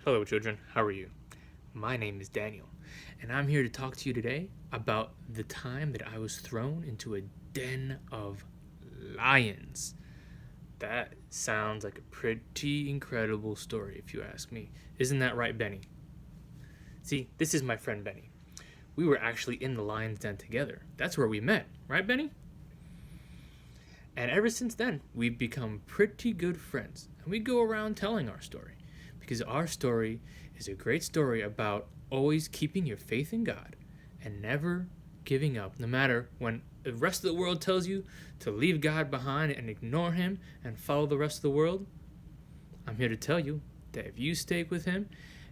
Hello, children. How are you? My name is Daniel, and I'm here to talk to you today about the time that I was thrown into a den of lions. That sounds like a pretty incredible story, if you ask me. Isn't that right, Benny? See, this is my friend Benny. We were actually in the lion's den together. That's where we met, right, Benny? And ever since then, we've become pretty good friends, and we go around telling our story. Because our story is a great story about always keeping your faith in God and never giving up, no matter when the rest of the world tells you to leave God behind and ignore Him and follow the rest of the world. I'm here to tell you that if you stay with Him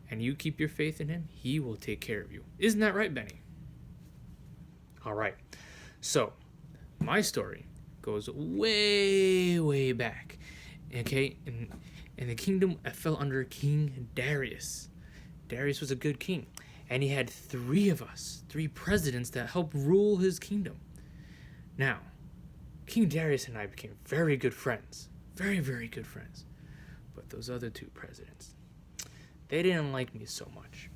and you keep your faith in Him, He will take care of you. Isn't that right, Benny? All right. So, my story goes way, way back. Okay? In the kingdom, I fell under King Darius. Darius was a good king, and he had three of us, three presidents that helped rule his kingdom. Now, King Darius and I became very good friends. Very, very good friends. But those other two presidents, they didn't like me so much.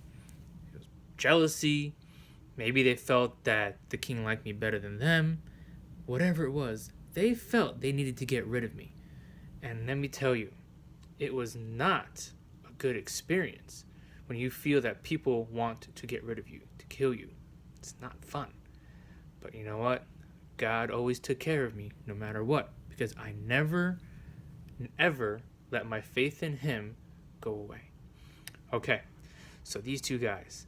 It was jealousy. Maybe they felt that the king liked me better than them. Whatever it was, they felt they needed to get rid of me. And let me tell you, it was not a good experience when you feel that people want to get rid of you, to kill you. It's not fun. But you know what? God always took care of me no matter what, because I never, ever let my faith in Him go away. Okay, so these two guys,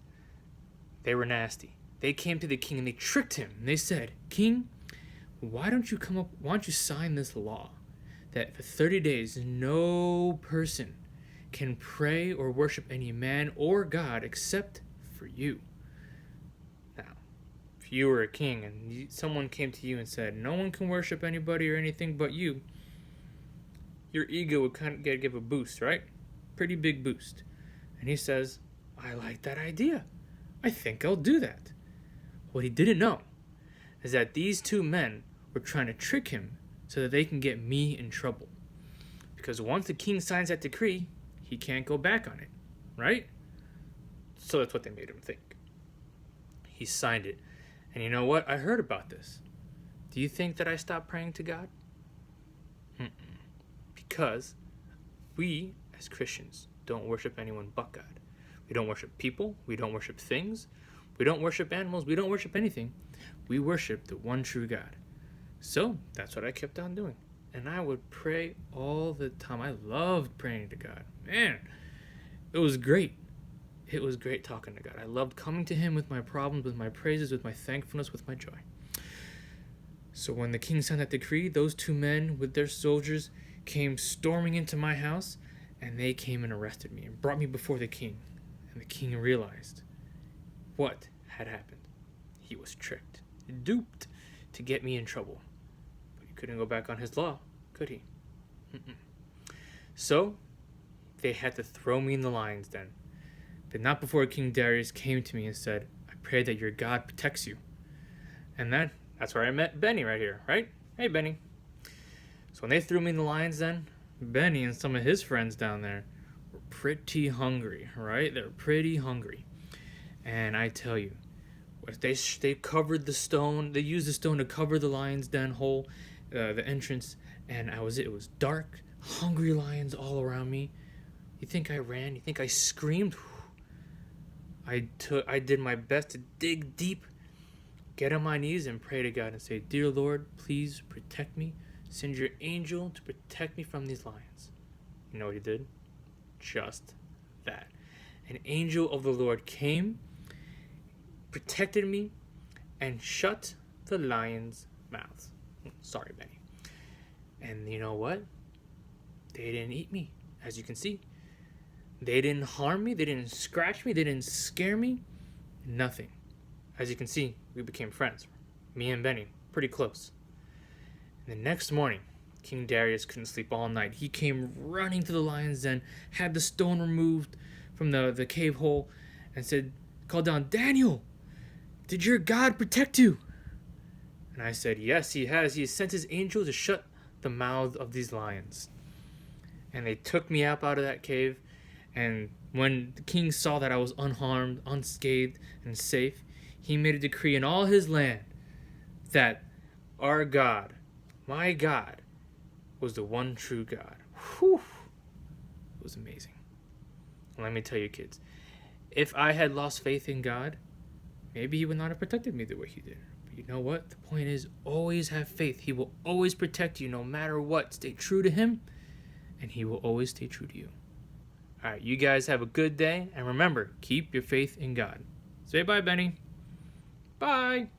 they were nasty. They came to the king and they tricked him. And they said, "King, why don't you sign this law that for 30 days no person can pray or worship any man or God except for you." Now, if you were a king and someone came to you and said, "No one can worship anybody or anything but you," your ego would kind of give a boost, right? Pretty big boost. And he says, "I like that idea. I think I'll do that." What he didn't know is that these two men were trying to trick him so that they can get me in trouble. Because once the king signs that decree, he can't go back on it, right? So that's what they made him think. He signed it. And you know what? I heard about this. Do you think that I stopped praying to God? Because we, as Christians, don't worship anyone but God. We don't worship people. We don't worship things. We don't worship animals. We don't worship anything. We worship the one true God. So that's what I kept on doing. And I would pray all the time. I loved praying to God. Man, it was great. It was great talking to God. I loved coming to Him with my problems, with my praises, with my thankfulness, with my joy. So when the king signed that decree, those two men with their soldiers came storming into my house, and they came and arrested me and brought me before the king. And the king realized what had happened. He was tricked, duped to get me in trouble. Couldn't go back on his law, could he? So, they had to throw me in the lion's den. But not before King Darius came to me and said, "I pray that your God protects you." And that's where I met Benny right here, right? Hey, Benny. So when they threw me in the lion's den, Benny and some of his friends down there were pretty hungry, right? They were pretty hungry. And I tell you, they covered the stone. They used the stone to cover the lion's den hole, the entrance, and it was dark, hungry lions all around me. You think I ran? You think I screamed? I did my best to dig deep, get on my knees and pray to God and say, "Dear Lord, please protect me. Send your angel to protect me from these lions." You know what He did? Just that. An angel of the Lord came, protected me, and shut the lions' mouths. Sorry, Benny. And you know what? They didn't eat me, as you can see. They didn't harm me. They didn't scratch me. They didn't scare me. Nothing. As you can see, we became friends. Me and Benny, pretty close. And the next morning, King Darius couldn't sleep all night. He came running to the lion's den, had the stone removed from the cave hole, and called down, "Daniel, did your God protect you?" And I said, "Yes, He has. He has sent His angel to shut the mouths of these lions." And they took me up out of that cave, and When the king saw that I was unharmed, unscathed, and safe, he made a decree in all his land that our God, my God, was the one true God. Whew. It was amazing. Let me tell you, kids, if I had lost faith in God, maybe he would not have protected me the way he did. But you know what? The point is, always have faith. He will always protect you no matter what. Stay true to him, and he will always stay true to you. All right, you guys have a good day, and remember, keep your faith in God. Say bye, Benny. Bye.